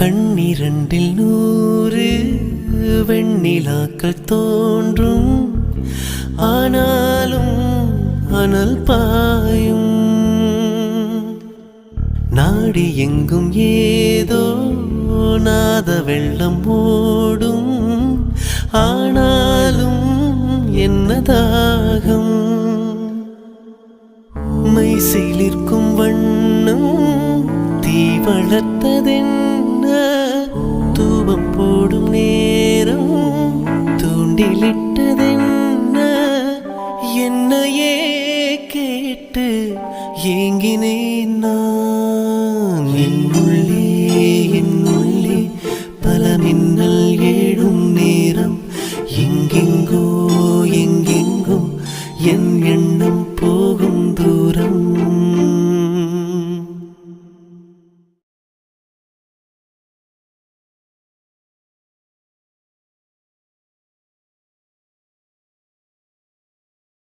கண்ணிரண்டில் 100 வெண்ணிலாக்கள் தோன்றும், ஆனாலும் அனல் பாயும். நாடி எங்கும் ஏதோ நாத வெள்ளம் ஓடும், ஆனாலும் என்ன தாகம். மைசிலிருக்கும் வண்ணம் தீ வளர்த்ததென்ன, தூபம் போடும் நேரம் தூண்டிலிட்டதென்ன. என்னையே கேட்டு ஏங்கினே